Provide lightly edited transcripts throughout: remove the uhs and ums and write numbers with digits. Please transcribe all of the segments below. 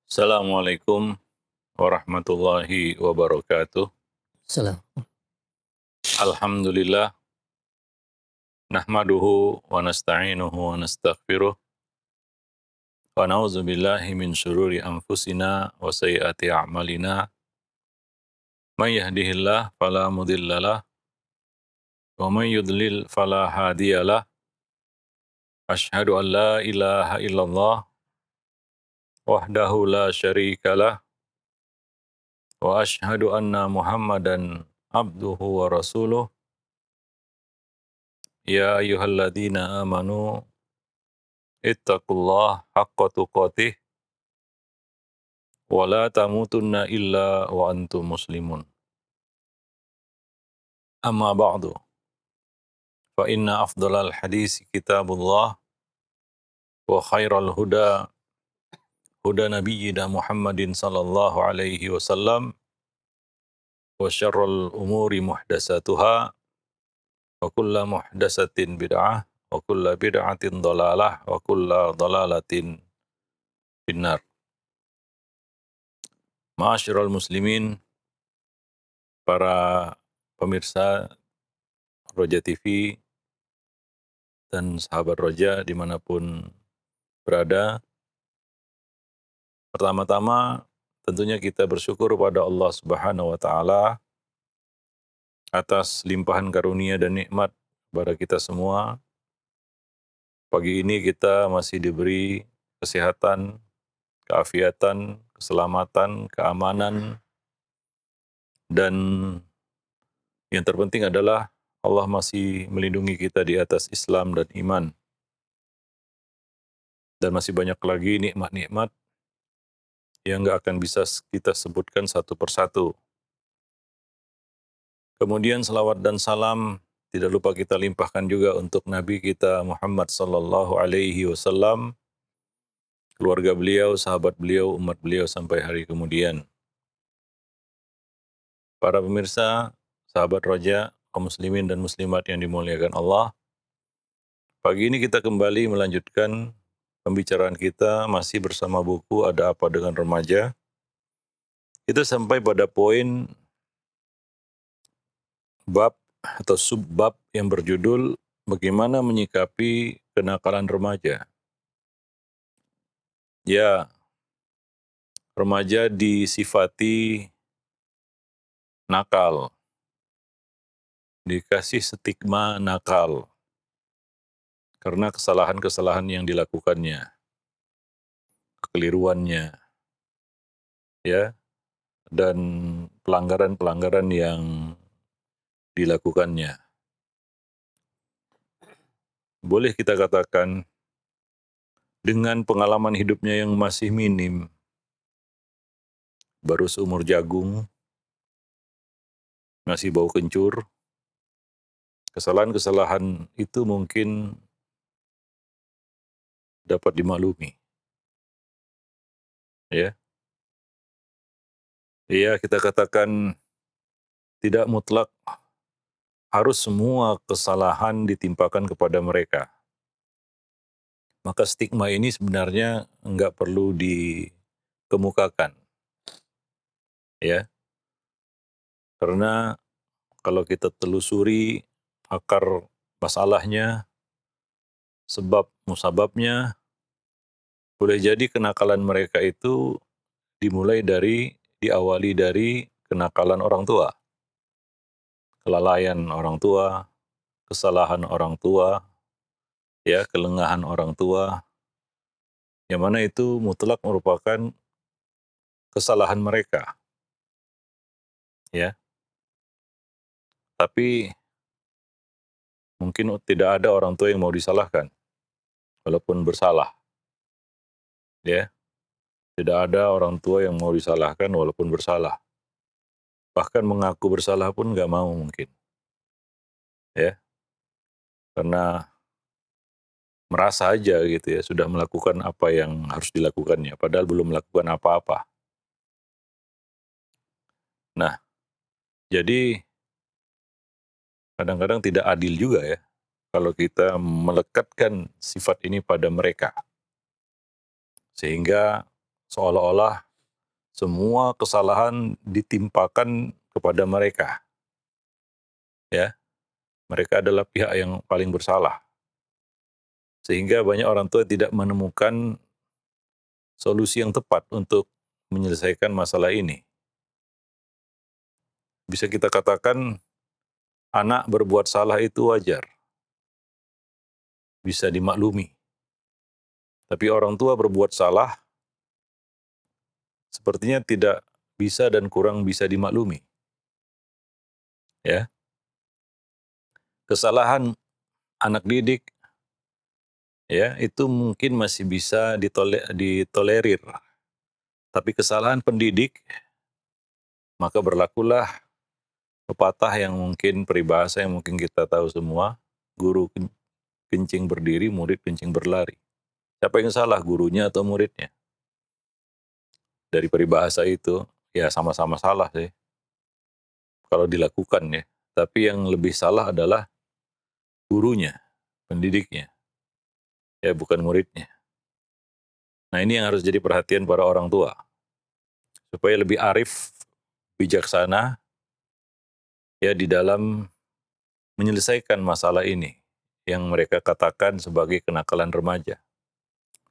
Assalamualaikum warahmatullahi wabarakatuh. Salam. Alhamdulillah, nahmaduhu wa nasta'inuhu wa nastaghfiruh wa na'udzu billahi min syururi anfusina wa sayyiati a'malina. May yahdihillah fala mudhillalah wa may yudlil fala hadiyalah. Asyhadu an la ilaha illallah wahdahu la syarikalah wa asyhadu anna Muhammadan abduhu wa rasuluh. Ya ayyuhalladzina amanu ittaqullah haqqa tuqatih wa la tamutunna illa wa antum muslimun. Amma ba'du, fa inna afdalal hadis kitabullah wa khairal huda huda nabiyyina Muhammadin sallallahu alaihi wasallam wa syarrul umuri muhdasatuha wa kulla muhdasatin bid'ah wa kulla bid'atin dhalalah wa kulla dhalalatin finnar. Ma'asyiral muslimin, para pemirsa Roja TV dan sahabat Roja dimanapun berada. Pertama-tama tentunya kita bersyukur pada Allah Subhanahu wa Ta'ala atas limpahan karunia dan nikmat kepada kita semua. Pagi ini kita masih diberi kesehatan, keafiatan, keselamatan, keamanan, dan yang terpenting adalah Allah masih melindungi kita di atas Islam dan iman. Dan masih banyak lagi nikmat-nikmat yang nggak akan bisa kita sebutkan satu persatu. Kemudian salawat dan salam tidak lupa kita limpahkan juga untuk Nabi kita Muhammad sallallahu alaihi wasallam, keluarga beliau, sahabat beliau, umat beliau sampai hari kemudian. Para pemirsa, sahabat Roja, kaum muslimin dan muslimat yang dimuliakan Allah, pagi ini kita kembali melanjutkan pembicaraan kita masih bersama buku Ada Apa Dengan Remaja. Kita sampai pada poin bab atau subbab yang berjudul bagaimana menyikapi kenakalan remaja. Ya, remaja disifati nakal, dikasih stigma nakal karena kesalahan-kesalahan yang dilakukannya, kekeliruannya, ya, dan pelanggaran-pelanggaran yang dilakukannya. Boleh kita katakan dengan pengalaman hidupnya yang masih minim, baru seumur jagung, masih bau kencur, kesalahan-kesalahan itu mungkin dapat dimaklumi. Ya, iya, kita katakan tidak mutlak harus semua kesalahan ditimpakan kepada mereka. Maka stigma ini sebenarnya enggak perlu dikemukakan. Ya, karena kalau kita telusuri akar masalahnya, sebab musababnya, boleh jadi kenakalan mereka itu diawali dari kenakalan orang tua, kelalaian orang tua, kesalahan orang tua, ya, kelengahan orang tua, yang mana itu mutlak merupakan kesalahan mereka, ya. Tapi mungkin tidak ada orang tua yang mau disalahkan, walaupun bersalah, ya. Tidak ada orang tua yang mau disalahkan walaupun bersalah. Bahkan mengaku bersalah pun nggak mau mungkin, ya. Karena merasa aja gitu ya, sudah melakukan apa yang harus dilakukannya, padahal belum melakukan apa-apa. Nah, jadi kadang-kadang tidak adil juga ya, kalau kita melekatkan sifat ini pada mereka. Sehingga seolah-olah semua kesalahan ditimpakan kepada mereka. Ya, mereka adalah pihak yang paling bersalah. Sehingga banyak orang tua tidak menemukan solusi yang tepat untuk menyelesaikan masalah ini. Bisa kita katakan anak berbuat salah itu wajar, bisa dimaklumi. Tapi orang tua berbuat salah sepertinya tidak bisa dan kurang bisa dimaklumi. Ya, kesalahan anak didik ya itu mungkin masih bisa ditolerir. Tapi kesalahan pendidik maka berlakulah pepatah yang mungkin peribahasa yang mungkin kita tahu semua, guru kencing berdiri, murid kencing berlari. Siapa yang salah, gurunya atau muridnya? Dari peribahasa itu, ya sama-sama salah sih, kalau dilakukan ya. Tapi yang lebih salah adalah gurunya, pendidiknya, ya bukan muridnya. Nah ini yang harus jadi perhatian para orang tua, supaya lebih arif, bijaksana, ya di dalam menyelesaikan masalah ini, yang mereka katakan sebagai kenakalan remaja.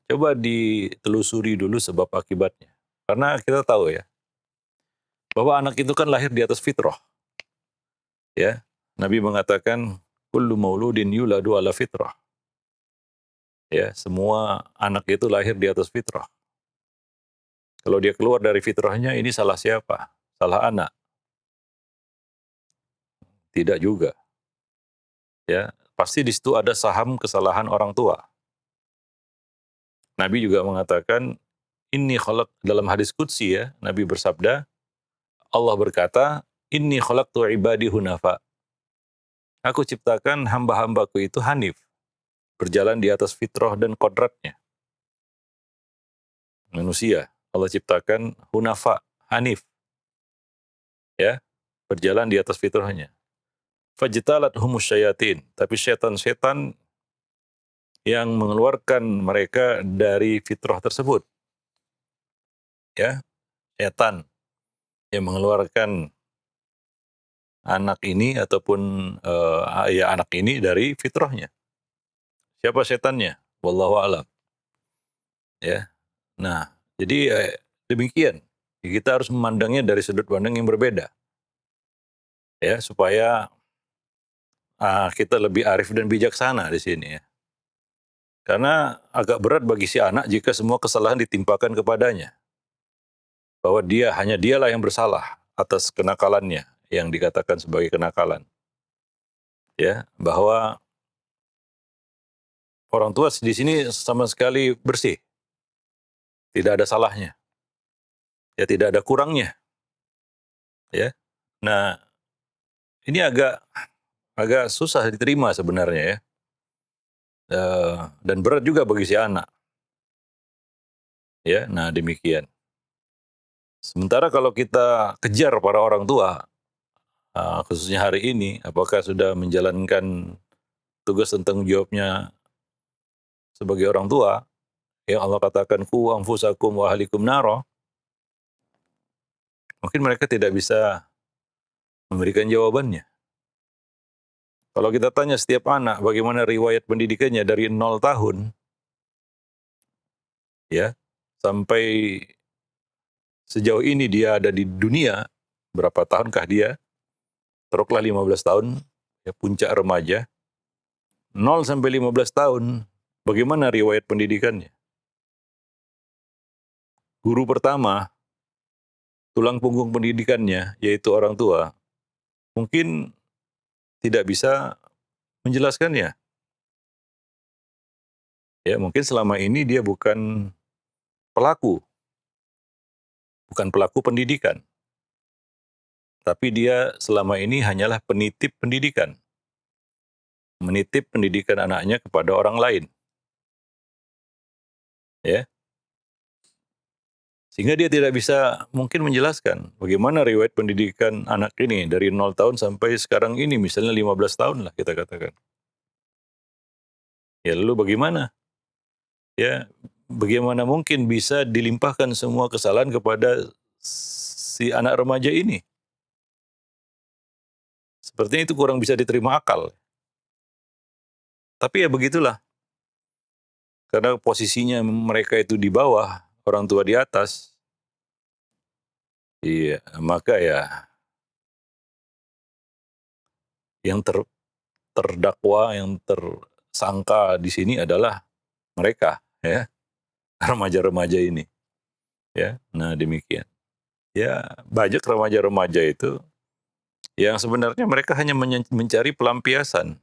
Coba ditelusuri dulu sebab akibatnya. Karena kita tahu ya, bahwa anak itu kan lahir di atas fitrah. Ya, Nabi mengatakan, kullu mauludin yuladu ala fitrah. Ya, semua anak itu lahir di atas fitrah. Kalau dia keluar dari fitrahnya, ini salah siapa? Salah anak? Tidak juga. Ya, pasti di situ ada saham kesalahan orang tua. Nabi juga mengatakan, inni khalaq, dalam hadis qudsi ya, Nabi bersabda, Allah berkata, inni khalaqtu ibadi hunafa. Aku ciptakan hamba-hambaku itu hanif, berjalan di atas fitrah dan kodratnya. Manusia, Allah ciptakan hunafa, hanif, ya, berjalan di atas fitrahnya. Fajtalat humus syayatin, tapi setan-setan yang mengeluarkan mereka dari fitrah tersebut. Ya, setan yang mengeluarkan anak ini ataupun ya anak ini dari fitrahnya. Siapa setannya? Wallahu a'lam. Ya. Nah, jadi demikian. Kita harus memandangnya dari sudut pandang yang berbeda. Ya, supaya kita lebih arif dan bijaksana di sini ya. Karena agak berat bagi si anak jika semua kesalahan ditimpakan kepadanya. Bahwa hanya dialah yang bersalah atas kenakalannya yang dikatakan sebagai kenakalan. Ya, bahwa orang tua di sini sama sekali bersih. Tidak ada salahnya. Ya, tidak ada kurangnya. Ya. Nah, ini agak susah diterima sebenarnya ya. Dan berat juga bagi si anak. Ya, nah demikian. Sementara kalau kita kejar para orang tua, khususnya hari ini, apakah sudah menjalankan tugas dan tanggung jawabnya sebagai orang tua, yang Allah katakan, ku anfusakum wa ahlikum naro, mungkin mereka tidak bisa memberikan jawabannya. Kalau kita tanya setiap anak, bagaimana riwayat pendidikannya dari 0 tahun, ya, sampai sejauh ini dia ada di dunia, berapa tahunkah dia? Taruhlah 15 tahun, ya, puncak remaja, 0 sampai 15 tahun, bagaimana riwayat pendidikannya? Guru pertama, tulang punggung pendidikannya, yaitu orang tua, mungkin tidak bisa menjelaskannya. Ya, mungkin selama ini dia bukan pelaku pendidikan, tapi dia selama ini hanyalah penitip pendidikan, menitip pendidikan anaknya kepada orang lain. Ya, sehingga dia tidak bisa mungkin menjelaskan bagaimana riwayat pendidikan anak ini dari 0 tahun sampai sekarang ini, misalnya 15 tahun lah kita katakan. Ya lalu bagaimana? Ya, bagaimana mungkin bisa dilimpahkan semua kesalahan kepada si anak remaja ini? Sepertinya itu kurang bisa diterima akal. Tapi ya begitulah, karena posisinya mereka itu di bawah, orang tua di atas. Iya, maka ya yang terdakwa, yang tersangka di sini adalah mereka, ya, remaja-remaja ini, ya. Nah, demikian. Ya, banyak remaja-remaja itu yang sebenarnya mereka hanya mencari pelampiasan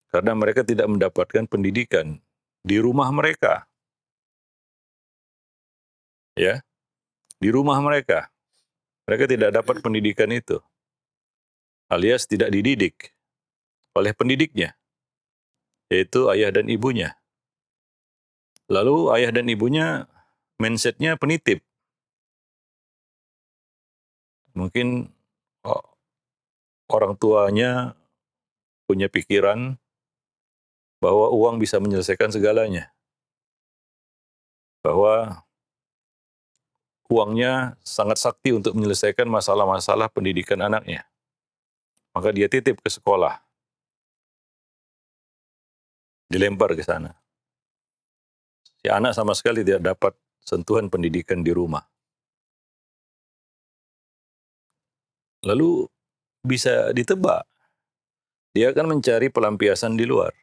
karena mereka tidak mendapatkan pendidikan di rumah mereka, ya, di rumah mereka. Mereka tidak dapat pendidikan itu, alias tidak dididik oleh pendidiknya, yaitu ayah dan ibunya. Lalu ayah dan ibunya mindset-nya penitip. Mungkin oh, orang tuanya punya pikiran bahwa uang bisa menyelesaikan segalanya, bahwa uangnya sangat sakti untuk menyelesaikan masalah-masalah pendidikan anaknya. Maka dia titip ke sekolah, dilempar ke sana. Si anak sama sekali tidak dapat sentuhan pendidikan di rumah. Lalu bisa ditebak, dia akan mencari pelampiasan di luar,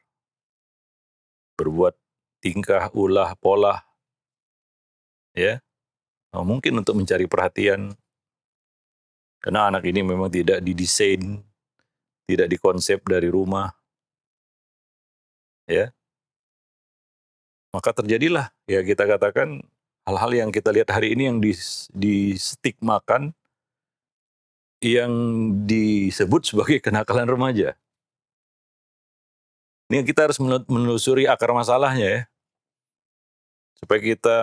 berbuat tingkah, ulah, pola, ya, mungkin untuk mencari perhatian, karena anak ini memang tidak didesain, tidak dikonsep dari rumah, ya, maka terjadilah, ya kita katakan, hal-hal yang kita lihat hari ini yang distigmakan, yang disebut sebagai kenakalan remaja. Ini kita harus menelusuri akar masalahnya ya, supaya kita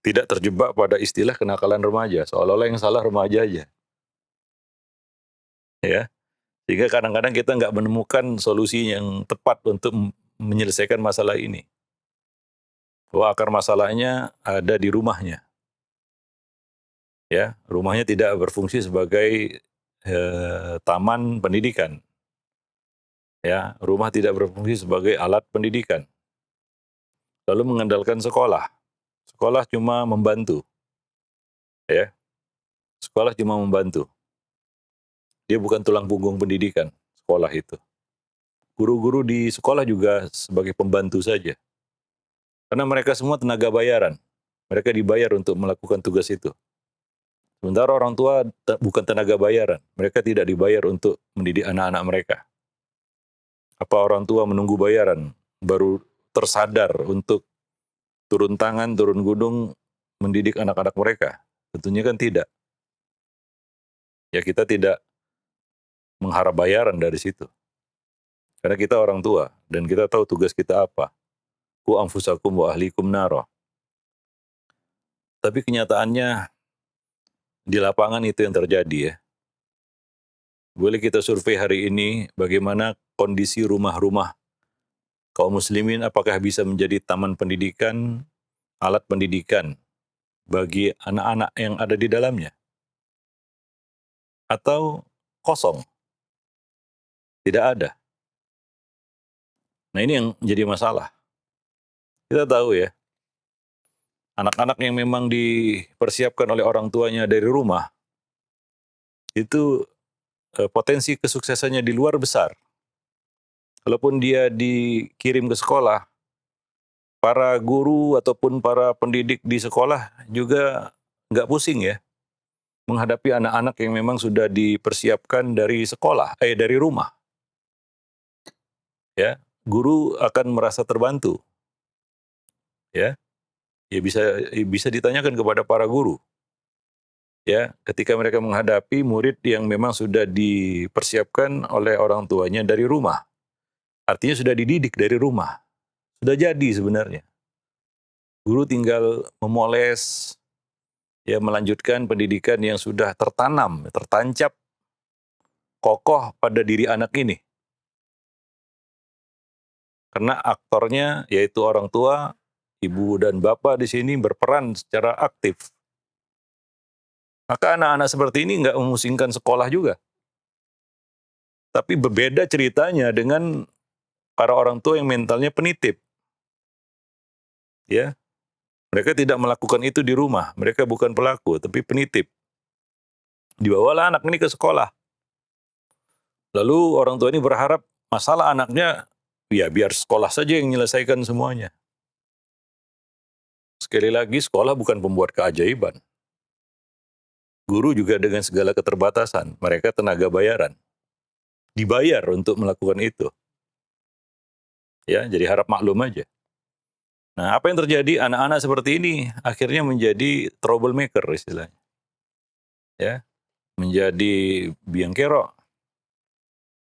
tidak terjebak pada istilah kenakalan remaja, seolah-olah yang salah remaja aja. Ya, sehingga kadang-kadang kita nggak menemukan solusi yang tepat untuk menyelesaikan masalah ini. Bahwa akar masalahnya ada di rumahnya. Ya, rumahnya tidak berfungsi sebagai taman pendidikan. Ya, rumah tidak berfungsi sebagai alat pendidikan. Lalu mengandalkan sekolah. Sekolah cuma membantu. Ya, sekolah cuma membantu. Dia bukan tulang punggung pendidikan, sekolah itu. Guru-guru di sekolah juga sebagai pembantu saja. Karena mereka semua tenaga bayaran. Mereka dibayar untuk melakukan tugas itu. Sementara orang tua bukan tenaga bayaran. Mereka tidak dibayar untuk mendidik anak-anak mereka. Apa orang tua menunggu bayaran baru tersadar untuk turun tangan, turun gunung mendidik anak-anak mereka? Tentunya kan tidak. Ya kita tidak mengharap bayaran dari situ. Karena kita orang tua dan kita tahu tugas kita apa. Ku anfusakum wa ahlikum naro. Tapi kenyataannya di lapangan itu yang terjadi ya. Boleh kita survei hari ini bagaimana kondisi rumah-rumah kaum muslimin, apakah bisa menjadi taman pendidikan, alat pendidikan bagi anak-anak yang ada di dalamnya? Atau kosong, tidak ada. Nah ini yang jadi masalah. Kita tahu ya, anak-anak yang memang dipersiapkan oleh orang tuanya dari rumah, itu potensi kesuksesannya di luar besar. Kalaupun dia dikirim ke sekolah, para guru ataupun para pendidik di sekolah juga nggak pusing ya menghadapi anak-anak yang memang sudah dipersiapkan dari sekolah, dari rumah. Ya, guru akan merasa terbantu. Ya, ya bisa ditanyakan kepada para guru. Ya, ketika mereka menghadapi murid yang memang sudah dipersiapkan oleh orang tuanya dari rumah. Artinya sudah dididik dari rumah. Sudah jadi sebenarnya. Guru tinggal memoles, ya melanjutkan pendidikan yang sudah tertanam, tertancap kokoh pada diri anak ini. Karena aktornya yaitu orang tua ibu dan bapak di sini berperan secara aktif. Maka anak-anak seperti ini nggak memusingkan sekolah juga. Tapi berbeda ceritanya dengan para orang tua yang mentalnya penitip. Ya, mereka tidak melakukan itu di rumah. Mereka bukan pelaku, tapi penitip. Dibawalah anak ini ke sekolah. Lalu orang tua ini berharap masalah anaknya, ya biar sekolah saja yang menyelesaikan semuanya. Sekali lagi, sekolah bukan pembuat keajaiban. Guru juga dengan segala keterbatasan. Mereka tenaga bayaran. Dibayar untuk melakukan itu. Ya, jadi harap maklum aja. Nah, apa yang terjadi? Anak-anak seperti ini akhirnya menjadi troublemaker istilahnya. Ya, menjadi biang kerok.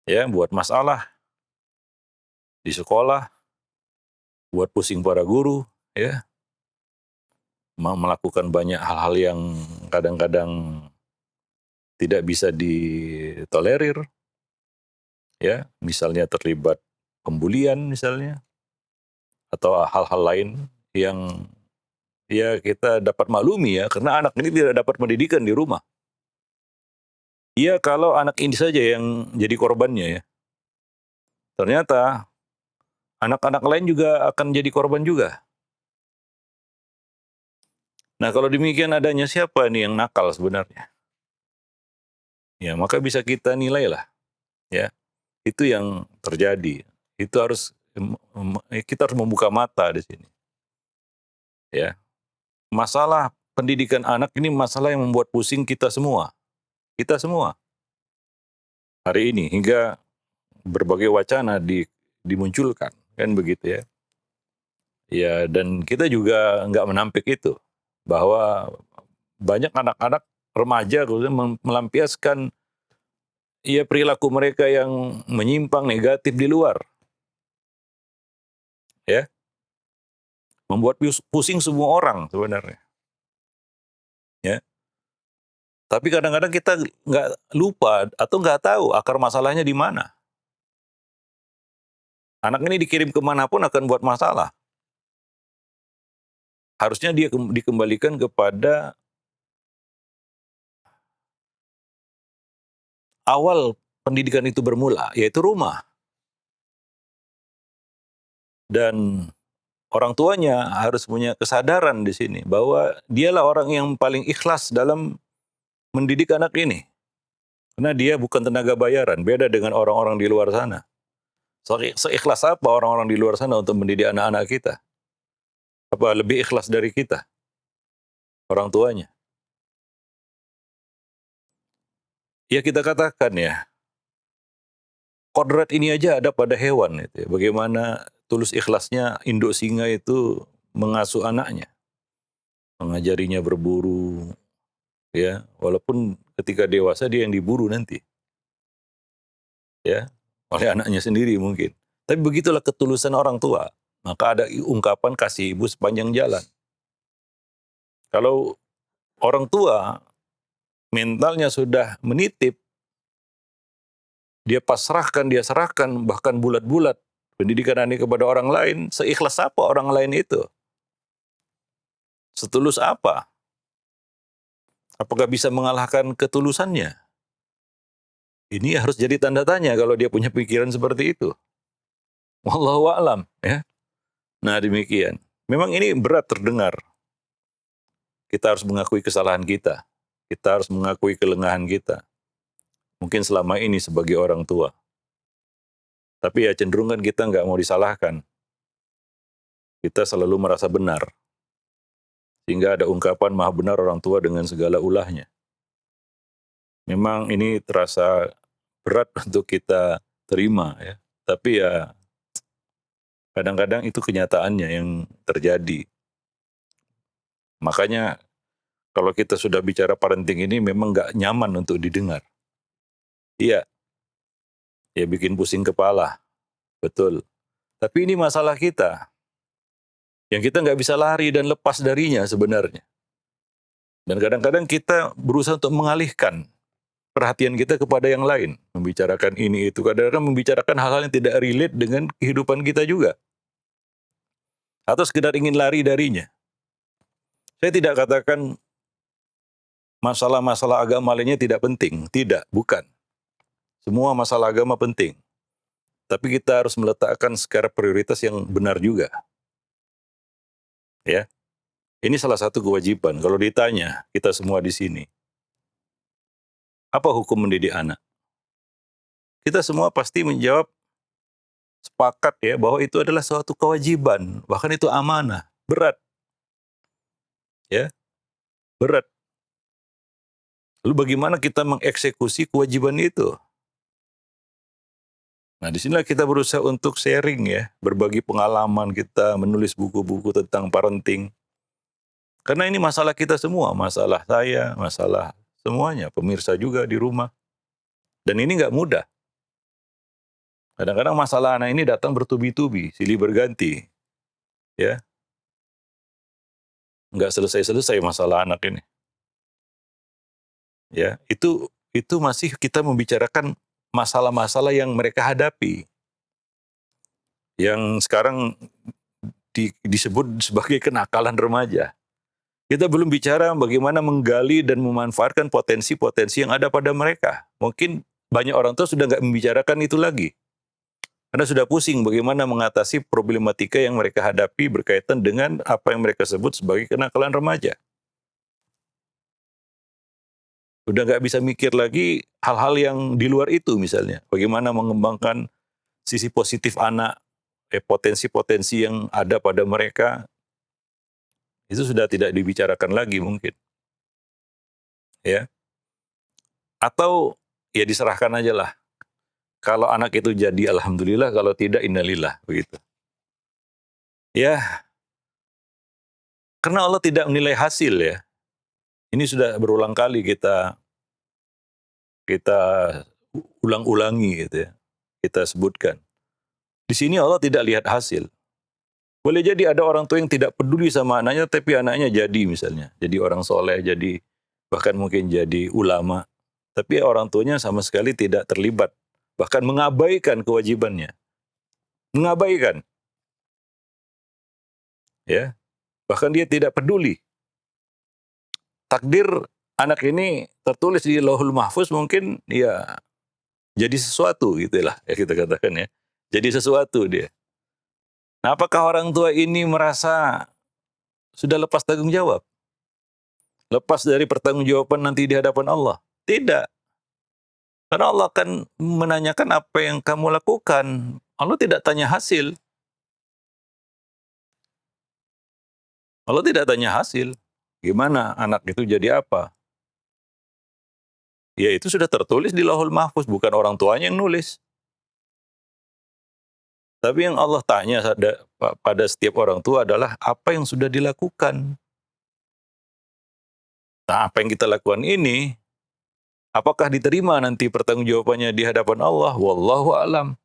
Ya, buat masalah di sekolah, buat pusing para guru, ya, melakukan banyak hal-hal yang kadang-kadang tidak bisa ditolerir, ya, misalnya terlibat pembulian misalnya, atau hal-hal lain yang ya kita dapat maklumi ya, karena anak ini tidak dapat pendidikan di rumah. Iya, kalau anak ini saja yang jadi korbannya ya. Ternyata anak-anak lain juga akan jadi korban juga. Nah, kalau demikian adanya siapa nih yang nakal sebenarnya? Ya, maka bisa kita nilai lah, ya. Itu yang terjadi. Itu harus kita harus membuka mata di sini. Ya. Masalah pendidikan anak ini masalah yang membuat pusing kita semua. Kita semua. Hari ini hingga berbagai wacana dimunculkan, kan begitu ya. Ya, dan kita juga nggak menampik itu bahwa banyak anak-anak remaja melampiaskan ya perilaku mereka yang menyimpang negatif di luar, ya, membuat pusing semua orang sebenarnya, ya. Tapi kadang-kadang kita nggak lupa atau nggak tahu akar masalahnya di mana. Anak ini dikirim kemanapun akan buat masalah. Harusnya dia dikembalikan kepada awal pendidikan itu bermula, yaitu rumah. Dan orang tuanya harus punya kesadaran di sini bahwa dialah orang yang paling ikhlas dalam mendidik anak ini. Karena dia bukan tenaga bayaran, beda dengan orang-orang di luar sana. Seikhlas apa orang-orang di luar sana untuk mendidik anak-anak kita? Apa lebih ikhlas dari kita, orang tuanya? Ya kita katakan ya, kodrat ini aja ada pada hewan. Itu ya. Bagaimana tulus ikhlasnya induk singa itu mengasuh anaknya. Mengajarinya berburu, ya, walaupun ketika dewasa dia yang diburu nanti, ya, oleh anaknya sendiri mungkin. Tapi begitulah ketulusan orang tua. Maka ada ungkapan kasih ibu sepanjang jalan. Kalau orang tua mentalnya sudah menitip, dia pasrahkan, dia serahkan bahkan bulat-bulat pendidikan ini kepada orang lain, seikhlas apa orang lain itu? Setulus apa? Apakah bisa mengalahkan ketulusannya? Ini harus jadi tanda tanya kalau dia punya pikiran seperti itu. Wallahu a'lam, ya. Nah, demikian. Memang ini berat terdengar. Kita harus mengakui kesalahan kita. Kita harus mengakui kelengahan kita. Mungkin selama ini sebagai orang tua. Tapi ya cenderung kan kita nggak mau disalahkan. Kita selalu merasa benar. Sehingga ada ungkapan maha benar orang tua dengan segala ulahnya. Memang ini terasa berat untuk kita terima ya. Tapi ya kadang-kadang itu kenyataannya yang terjadi. Makanya kalau kita sudah bicara parenting ini memang nggak nyaman untuk didengar. Iya, ya bikin pusing kepala, betul. Tapi ini masalah kita, yang kita nggak bisa lari dan lepas darinya sebenarnya. Dan kadang-kadang kita berusaha untuk mengalihkan perhatian kita kepada yang lain. Membicarakan ini itu, kadang-kadang membicarakan hal-hal yang tidak relate dengan kehidupan kita juga. atau sekedar ingin lari darinya. Saya tidak katakan masalah-masalah agama lainnya tidak penting. Tidak, bukan. Semua masalah agama penting. Tapi kita harus meletakkan skala prioritas yang benar juga. Ya, ini salah satu kewajiban. Kalau ditanya kita semua di sini, apa hukum mendidik anak? Kita semua pasti menjawab sepakat ya bahwa itu adalah suatu kewajiban, bahkan itu amanah, berat. Ya, berat. Lalu bagaimana kita mengeksekusi kewajiban itu? Nah, disinilah kita berusaha untuk sharing ya, berbagi pengalaman kita, menulis buku-buku tentang parenting. Karena ini masalah kita semua, masalah saya, masalah semuanya, pemirsa juga di rumah. Dan ini nggak mudah. Kadang-kadang masalah anak ini datang bertubi-tubi, silih berganti. Ya, nggak selesai-selesai masalah anak ini. Ya, itu masih kita membicarakan masalah-masalah yang mereka hadapi. Yang sekarang disebut sebagai kenakalan remaja. Kita belum bicara bagaimana menggali dan memanfaatkan potensi-potensi yang ada pada mereka. Mungkin banyak orang tua sudah nggak membicarakan itu lagi. Karena sudah pusing bagaimana mengatasi problematika yang mereka hadapi berkaitan dengan apa yang mereka sebut sebagai kenakalan remaja. Udah nggak bisa mikir lagi hal-hal yang di luar itu misalnya. Bagaimana mengembangkan sisi positif anak, potensi-potensi yang ada pada mereka, itu sudah tidak dibicarakan lagi mungkin. Ya. Atau ya diserahkan aja lah. Kalau anak itu jadi alhamdulillah, kalau tidak innalillah, begitu. Ya, karena Allah tidak menilai hasil ya. Ini sudah berulang kali kita ulang-ulangi gitu ya. Kita sebutkan. Di sini Allah tidak lihat hasil. Boleh jadi ada orang tua yang tidak peduli sama anaknya, tapi anaknya jadi misalnya. Jadi orang soleh, jadi bahkan mungkin jadi ulama. Tapi orang tuanya sama sekali tidak terlibat. Bahkan mengabaikan kewajibannya. Mengabaikan. Ya, bahkan dia tidak peduli. Takdir anak ini tertulis di Lauhul Mahfuz mungkin ya jadi sesuatu gitulah ya kita katakan ya. Jadi sesuatu dia. Nah, apakah orang tua ini merasa sudah lepas tanggung jawab? Lepas dari pertanggungjawaban nanti di hadapan Allah? Tidak. Karena Allah akan menanyakan apa yang kamu lakukan. Allah tidak tanya hasil. Allah tidak tanya hasil. Gimana anak itu jadi apa? Ya itu sudah tertulis di Lauhul Mahfuz, bukan orang tuanya yang nulis. Tapi yang Allah tanya pada setiap orang tua adalah apa yang sudah dilakukan. Nah, apa yang kita lakukan ini, apakah diterima nanti pertanggungjawabannya di hadapan Allah? Wallahu a'lam.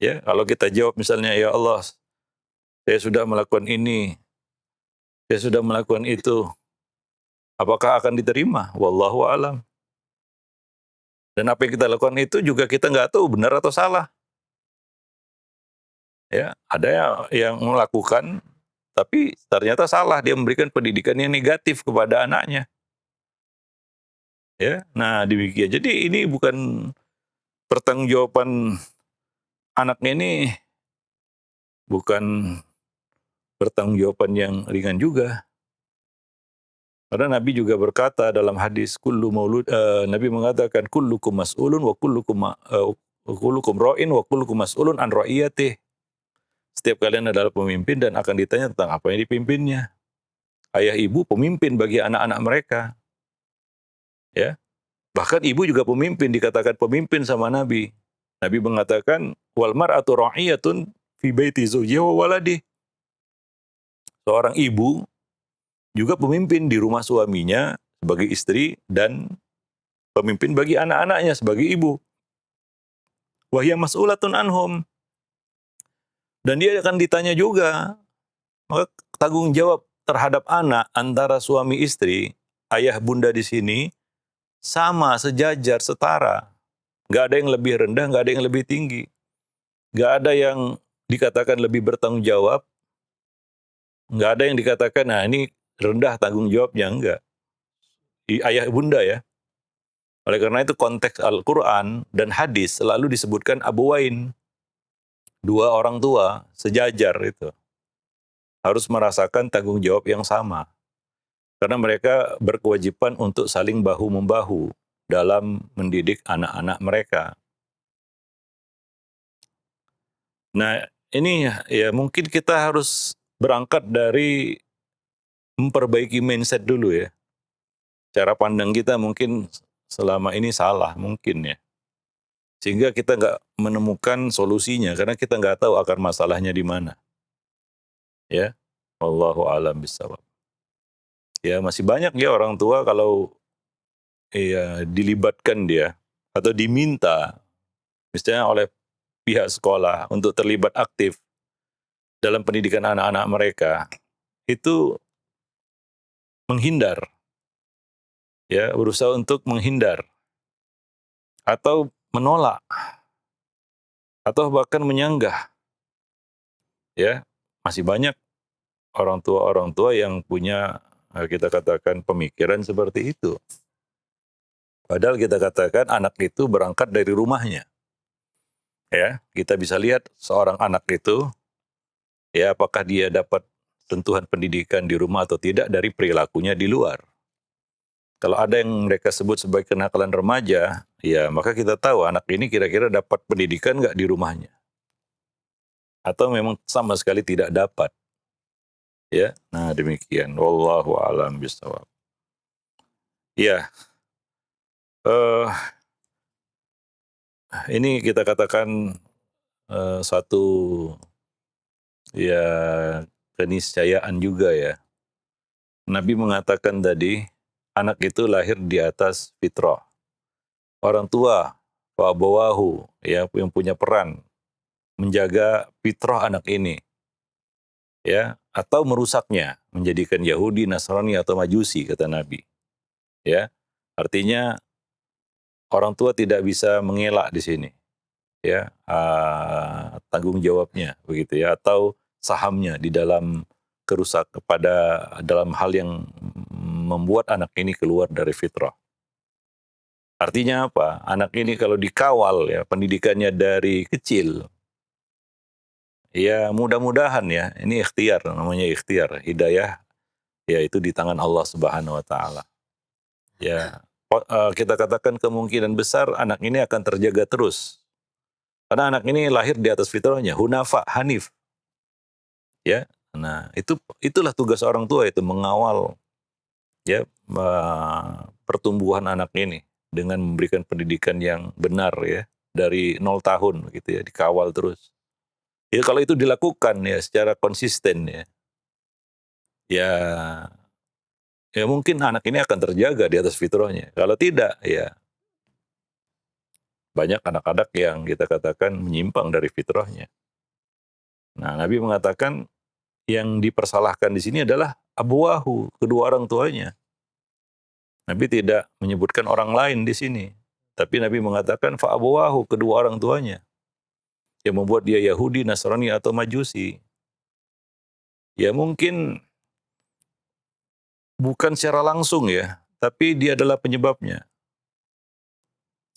Ya, kalau kita jawab misalnya, ya Allah, saya sudah melakukan ini, saya sudah melakukan itu, apakah akan diterima? Wallahu a'lam. Dan apa yang kita lakukan itu juga kita nggak tahu benar atau salah. Ya, ada yang melakukan, tapi ternyata salah, dia memberikan pendidikan yang negatif kepada anaknya. Ya, nah demikian. Jadi ini bukan pertanggungjawaban anaknya ini bukan pertanggungjawaban yang ringan juga. Karena Nabi juga berkata dalam hadis Nabi mengatakan kullukum mas'ulun wa kullukum ra'in wa kullukum mas'ulun an ra'iyatih. Setiap kalian adalah pemimpin dan akan ditanya tentang apa yang dipimpinnya. Ayah ibu pemimpin bagi anak-anak mereka. Ya. Bahkan ibu juga pemimpin, dikatakan pemimpin sama Nabi. Nabi mengatakan wal mar'atu ra'iyatun fi baiti zawjiha wa waladi. Seorang ibu juga pemimpin di rumah suaminya sebagai istri dan pemimpin bagi anak-anaknya sebagai ibu. Wa hiya mas'ulatun anhum. Dan dia akan ditanya juga. Maka tanggung jawab terhadap anak antara suami istri, ayah bunda di sini sama, sejajar, setara. Nggak ada yang lebih rendah, nggak ada yang lebih tinggi. Nggak ada yang dikatakan lebih bertanggung jawab, nggak ada yang dikatakan, nah ini rendah tanggung jawabnya, enggak. Ayah bunda ya. Oleh karena itu konteks Al-Quran dan hadis selalu disebutkan abuwain, dua orang tua sejajar itu. Harus merasakan tanggung jawab yang sama. Karena mereka berkewajiban untuk saling bahu-membahu dalam mendidik anak-anak mereka. Nah, ini ya mungkin kita harus berangkat dari memperbaiki mindset dulu ya. Cara pandang kita mungkin selama ini salah mungkin ya. Sehingga kita nggak menemukan solusinya karena kita nggak tahu akar masalahnya di mana. Ya, wallahu alam bisawab. Ya masih banyak ya orang tua kalau ya dilibatkan dia atau diminta misalnya oleh pihak sekolah untuk terlibat aktif dalam pendidikan anak-anak mereka, itu menghindar, ya berusaha untuk menghindar atau menolak atau bahkan menyanggah, ya masih banyak orang tua yang punya kita katakan pemikiran seperti itu. Padahal kita katakan anak itu berangkat dari rumahnya, ya kita bisa lihat seorang anak itu, ya apakah dia dapat sentuhan pendidikan di rumah atau tidak dari perilakunya di luar. Kalau ada yang mereka sebut sebagai kenakalan remaja, ya maka kita tahu anak ini kira-kira dapat pendidikan nggak di rumahnya. Atau memang sama sekali tidak dapat. Ya, nah demikian. Wallahu a'lam bishawab. Ya, eh, ini kita katakan satu ya keniscayaan juga ya. Nabi mengatakan tadi, anak itu lahir di atas fitrah. Orang tua, wa abawahu, ya yang punya peran menjaga fitrah anak ini, ya atau merusaknya, menjadikan Yahudi, Nasrani atau Majusi kata Nabi. Ya, artinya orang tua tidak bisa mengelak di sini, ya tanggung jawabnya begitu ya atau sahamnya di dalam kerusak kepada dalam hal yang membuat anak ini keluar dari fitrah. Artinya apa? Anak ini kalau dikawal ya pendidikannya dari kecil, ya mudah-mudahan ya ini ikhtiar namanya ikhtiar hidayah ya itu di tangan Allah Subhanahu wa taala. Ya kita katakan kemungkinan besar anak ini akan terjaga terus. Karena anak ini lahir di atas fitrahnya, hunafa, hanif. Ya. Nah, itulah tugas orang tua itu mengawal ya pertumbuhan anak ini dengan memberikan pendidikan yang benar ya dari 0 tahun gitu ya, dikawal terus. Ya kalau itu dilakukan ya secara konsisten ya. Ya ya mungkin anak ini akan terjaga di atas fitrahnya. Kalau tidak ya banyak anak-anak yang kita katakan menyimpang dari fitrahnya. Nah, Nabi mengatakan yang dipersalahkan di sini adalah abuwahu, kedua orang tuanya. Nabi tidak menyebutkan orang lain di sini. Tapi Nabi mengatakan fa'abuwahu, kedua orang tuanya. Yang membuat dia Yahudi, Nasrani, atau Majusi. Ya mungkin bukan secara langsung ya, tapi dia adalah penyebabnya.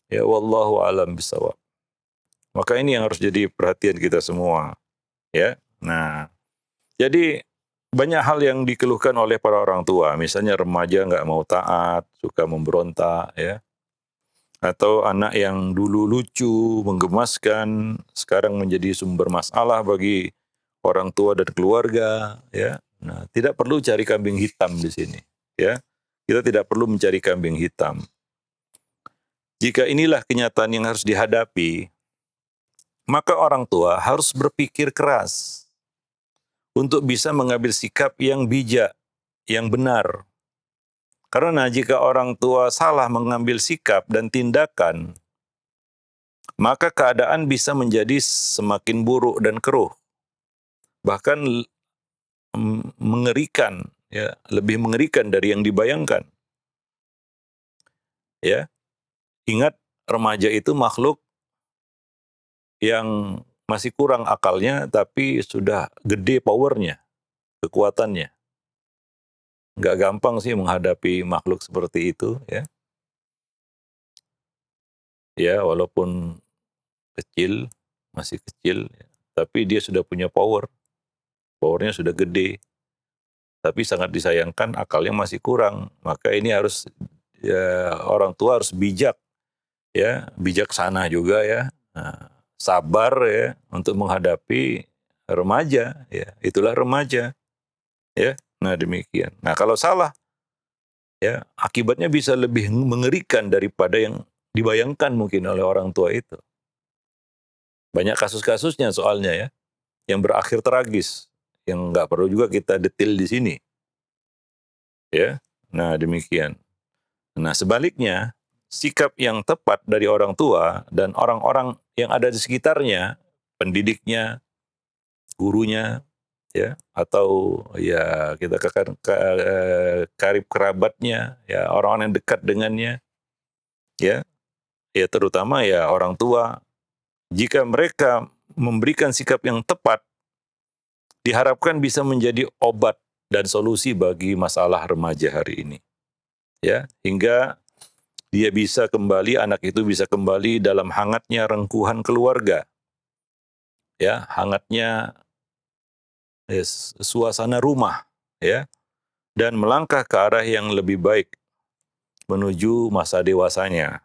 Ya wallahu alam bisawab. Maka ini yang harus jadi perhatian kita semua. Ya, nah jadi banyak hal yang dikeluhkan oleh para orang tua. Misalnya remaja nggak mau taat, suka memberontak, ya. Atau anak yang dulu lucu, menggemaskan, sekarang menjadi sumber masalah bagi orang tua dan keluarga, ya. Nah, tidak perlu cari kambing hitam di sini, ya. Kita tidak perlu mencari kambing hitam. Jika inilah kenyataan yang harus dihadapi, maka orang tua harus berpikir keras untuk bisa mengambil sikap yang bijak, yang benar. Karena jika orang tua salah mengambil sikap dan tindakan, maka keadaan bisa menjadi semakin buruk dan keruh. Bahkan mengerikan, ya, lebih mengerikan dari yang dibayangkan. Ya, ingat remaja itu makhluk yang masih kurang akalnya, tapi sudah gede powernya, kekuatannya. Nggak gampang sih menghadapi makhluk seperti itu, ya. Ya, walaupun kecil, masih kecil, ya, tapi dia sudah punya powernya sudah gede. Tapi sangat disayangkan akalnya masih kurang. Maka ini harus, ya, orang tua harus bijak, ya, bijaksana juga, ya. Nah, sabar, ya, untuk menghadapi remaja, ya. Itulah remaja, ya. Nah, demikian. Nah, kalau salah, ya, akibatnya bisa lebih mengerikan daripada yang dibayangkan mungkin oleh orang tua itu. Banyak kasus-kasusnya soalnya, ya, yang berakhir tragis, yang nggak perlu juga kita detail di sini, ya. Nah, demikian. Nah, sebaliknya, sikap yang tepat dari orang tua dan orang-orang yang ada di sekitarnya, pendidiknya, gurunya, ya, atau, ya, kita katakan karib kerabatnya, ya, orang-orang yang dekat dengannya, ya, ya, terutama, ya, orang tua. Jika mereka memberikan sikap yang tepat, diharapkan bisa menjadi obat dan solusi bagi masalah remaja hari ini, ya, hingga dia bisa kembali, anak itu bisa kembali dalam hangatnya rengkuhan keluarga, ya, hangatnya, suasana rumah, ya, dan melangkah ke arah yang lebih baik menuju masa dewasanya.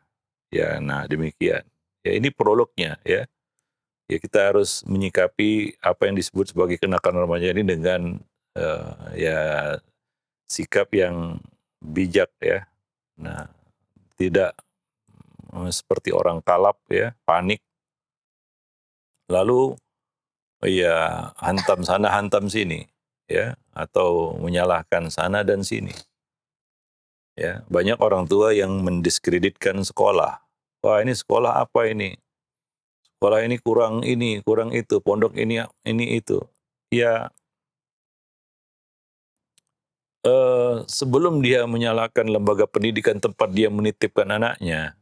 Ya, nah, demikian. Ya, ini prolognya, ya. Ya, kita harus menyikapi apa yang disebut sebagai kenakalan remaja ini dengan, ya, sikap yang bijak, ya. Nah, tidak seperti orang kalap, ya, panik, lalu, ya, hantam sana hantam sini, ya, atau menyalahkan sana dan sini, ya. Banyak orang tua yang mendiskreditkan sekolah. Wah, ini sekolah apa ini? Sekolah ini, kurang itu, pondok ini itu. Ya, sebelum dia menyalahkan lembaga pendidikan tempat dia menitipkan anaknya,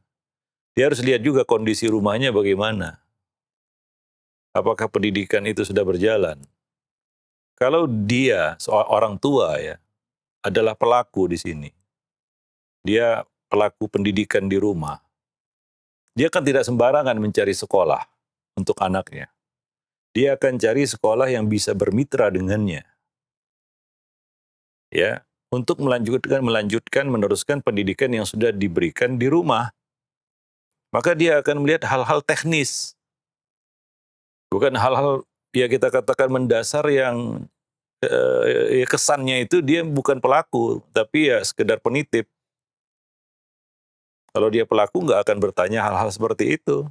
dia harus lihat juga kondisi rumahnya bagaimana. Apakah pendidikan itu sudah berjalan? Kalau dia orang tua, ya, adalah pelaku di sini, dia pelaku pendidikan di rumah, dia kan tidak sembarangan mencari sekolah untuk anaknya. Dia akan cari sekolah yang bisa bermitra dengannya, ya, untuk meneruskan pendidikan yang sudah diberikan di rumah. Maka dia akan melihat hal-hal teknis, bukan hal-hal, ya, kita katakan mendasar yang, ya, kesannya itu dia bukan pelaku, tapi, ya, sekedar penitip. Kalau dia pelaku nggak akan bertanya hal-hal seperti itu.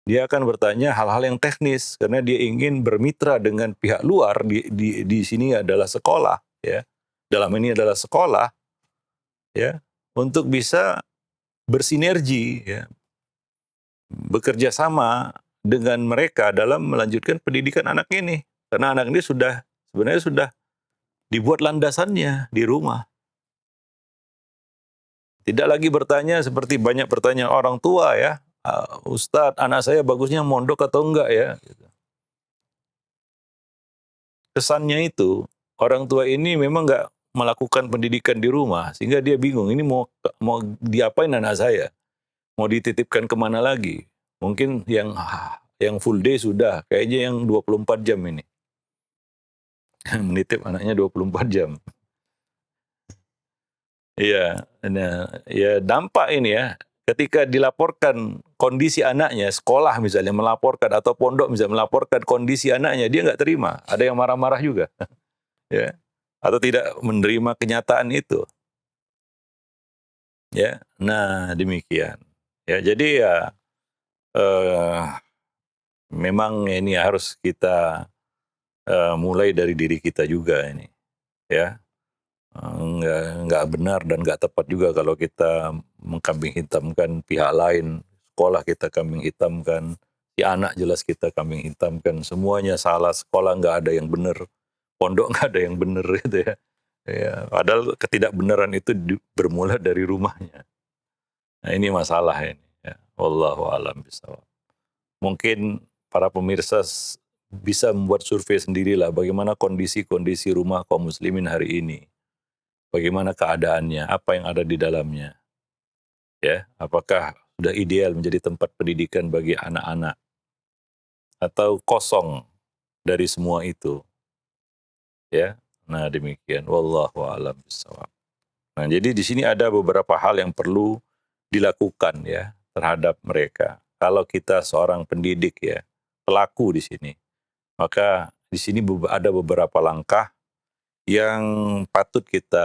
Dia akan bertanya hal-hal yang teknis karena dia ingin bermitra dengan pihak luar, di sini adalah sekolah, ya. Dalam ini adalah sekolah, ya, untuk bisa bersinergi, ya, bekerja sama dengan mereka dalam melanjutkan pendidikan anak ini. Karena anak ini sebenarnya sudah dibuat landasannya di rumah. Tidak lagi bertanya seperti banyak pertanyaan orang tua, ya. Ustadz, anak saya bagusnya mondok atau enggak, ya? Kesannya itu, orang tua ini memang nggak melakukan pendidikan di rumah, sehingga dia bingung, ini mau diapain anak saya? Mau dititipkan kemana lagi? Mungkin yang full day sudah, kayaknya yang 24 jam ini. Menitip anaknya 24 jam. Iya, nah, ya, dampak ini, ya, ketika dilaporkan kondisi anaknya, sekolah misalnya melaporkan atau pondok misalnya melaporkan kondisi anaknya, dia nggak terima. Ada yang marah-marah juga, ya, atau tidak menerima kenyataan itu, ya. Nah, demikian. Ya, jadi, ya, eh, memang ini harus kita, mulai dari diri kita juga ini, ya. Nggak benar dan nggak tepat juga kalau kita mengkambing hitamkan pihak lain. Sekolah kita kambing hitamkan, si anak jelas kita kambing hitamkan, semuanya salah, sekolah nggak ada yang benar, pondok nggak ada yang benar, gitu, ya. Ya, padahal ketidakbenaran itu bermula dari rumahnya. Nah, ini masalah ini, ya. Wallahu a'lam bishawab. Mungkin para pemirsa bisa membuat survei sendirilah bagaimana kondisi-kondisi rumah kaum muslimin hari ini. Bagaimana keadaannya, apa yang ada di dalamnya. Ya, apakah sudah ideal menjadi tempat pendidikan bagi anak-anak atau kosong dari semua itu. Ya. Nah, demikian. Wallahu a'lam bishawab. Nah, jadi di sini ada beberapa hal yang perlu dilakukan ya terhadap mereka. Kalau kita seorang pendidik ya, pelaku di sini, maka di sini ada beberapa langkah yang patut kita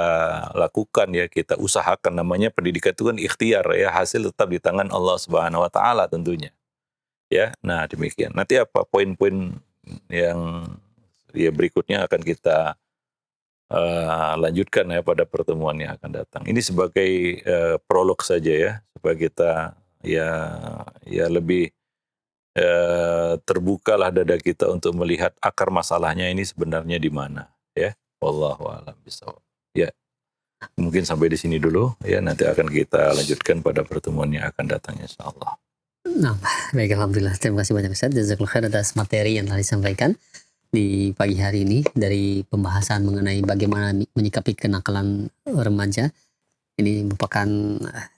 lakukan ya, kita usahakan. Namanya pendidikan itu kan ikhtiar ya, hasil tetap di tangan Allah Subhanahu wa taala tentunya. Ya. Nah, demikian. Nanti apa poin-poin yang ya berikutnya akan kita lanjutkan ya pada pertemuan yang akan datang. Ini sebagai prolog saja ya, supaya kita ya lebih terbukalah dada kita untuk melihat akar masalahnya ini sebenarnya di mana ya. Wallahu a'lam bishawab. Ya, mungkin sampai di sini dulu ya, nanti akan kita lanjutkan pada pertemuan yang akan datang insyaallah. Nah, baik, alhamdulillah. Terima kasih banyak Ustaz. Jazakallahu khair atas materi yang telah disampaikan di pagi hari ini dari pembahasan mengenai bagaimana menyikapi kenakalan remaja. Ini merupakan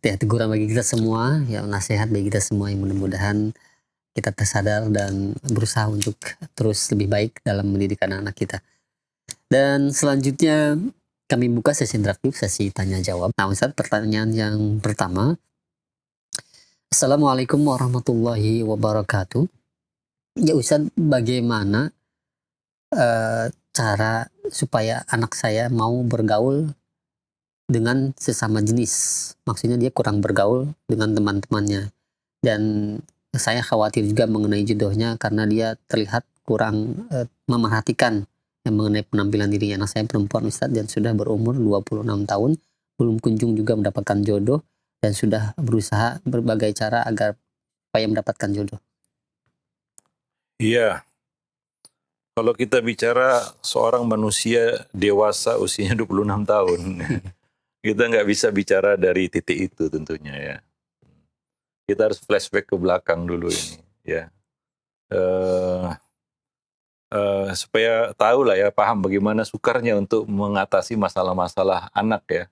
teguran bagi kita semua, ya, nasihat bagi kita semua yang mudah-mudahan kita tersadar dan berusaha untuk terus lebih baik dalam mendidik anak-anak kita. Dan selanjutnya kami buka sesi interaktif, sesi tanya jawab. Nah, Ustaz, pertanyaan yang pertama. Assalamualaikum warahmatullahi wabarakatuh. Ya Ustaz, bagaimana cara supaya anak saya mau bergaul dengan sesama jenis? Maksudnya dia kurang bergaul dengan teman-temannya. Dan saya khawatir juga mengenai jodohnya karena dia terlihat kurang memerhatikan yang mengenai penampilan dirinya. Anak saya perempuan Ustaz dan sudah berumur 26 tahun, belum kunjung juga mendapatkan jodoh dan sudah berusaha berbagai cara agar supaya mendapatkan jodoh. Iya. Kalau kita bicara seorang manusia dewasa usianya 26 tahun, kita nggak bisa bicara dari titik itu tentunya ya. Kita harus flashback ke belakang dulu ini ya. Supaya tahu lah ya, paham bagaimana sukarnya untuk mengatasi masalah-masalah anak ya.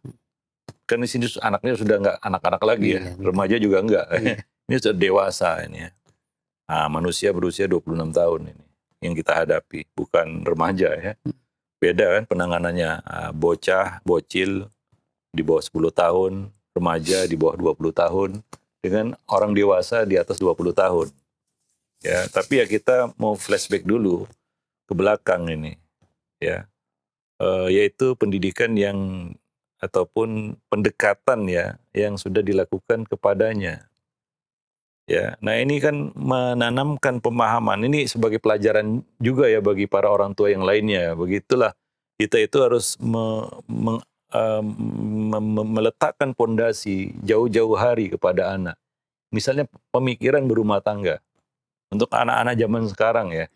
Kan di sini anaknya sudah nggak anak-anak lagi ya, remaja juga enggak. Ini sudah dewasa ini ya. Nah, manusia berusia 26 tahun ini yang kita hadapi, bukan remaja ya. Beda kan penanganannya, bocah, bocil di bawah 10 tahun, remaja di bawah 20 tahun, dengan orang dewasa di atas 20 tahun. Ya, tapi ya kita mau flashback dulu ke belakang ini ya. Yaitu pendidikan yang ataupun pendekatan ya yang sudah dilakukan kepadanya. Ya, nah ini kan menanamkan pemahaman ini sebagai pelajaran juga ya bagi para orang tua yang lainnya. Begitulah kita itu harus meletakkan pondasi jauh-jauh hari kepada anak. Misalnya pemikiran berumah tangga untuk anak-anak zaman sekarang ya.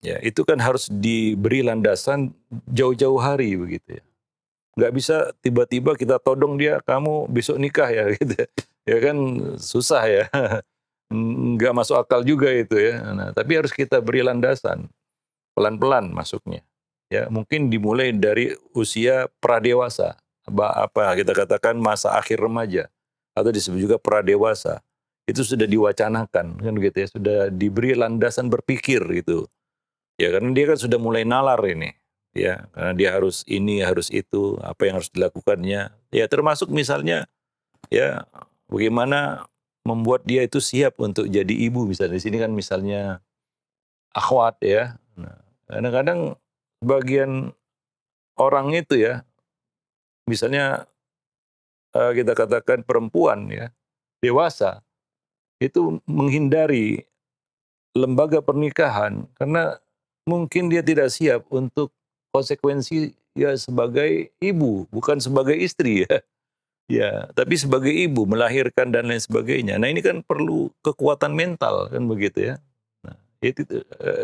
Ya, itu kan harus diberi landasan jauh-jauh hari begitu ya. Nggak bisa tiba-tiba kita todong dia, kamu besok nikah ya gitu. Ya kan susah ya. Nggak masuk akal juga itu ya. Nah, tapi harus kita beri landasan. Pelan-pelan masuknya. Ya, mungkin dimulai dari usia pradewasa. Apa kita katakan masa akhir remaja. Atau disebut juga pradewasa. Itu sudah diwacanakan kan gitu ya. Sudah diberi landasan berpikir gitu. Ya, karena dia kan sudah mulai nalar ini. Ya, karena dia harus ini, harus itu, apa yang harus dilakukannya. Ya, termasuk misalnya ya bagaimana membuat dia itu siap untuk jadi ibu misalnya. Di sini kan misalnya akhwat ya. Nah, kadang-kadang bagian orang itu ya, misalnya kita katakan perempuan ya, dewasa, itu menghindari lembaga pernikahan karena mungkin dia tidak siap untuk konsekuensi ya sebagai ibu, bukan sebagai istri ya. Ya, tapi sebagai ibu melahirkan dan lain sebagainya. Nah, ini kan perlu kekuatan mental kan begitu ya. Nah, itu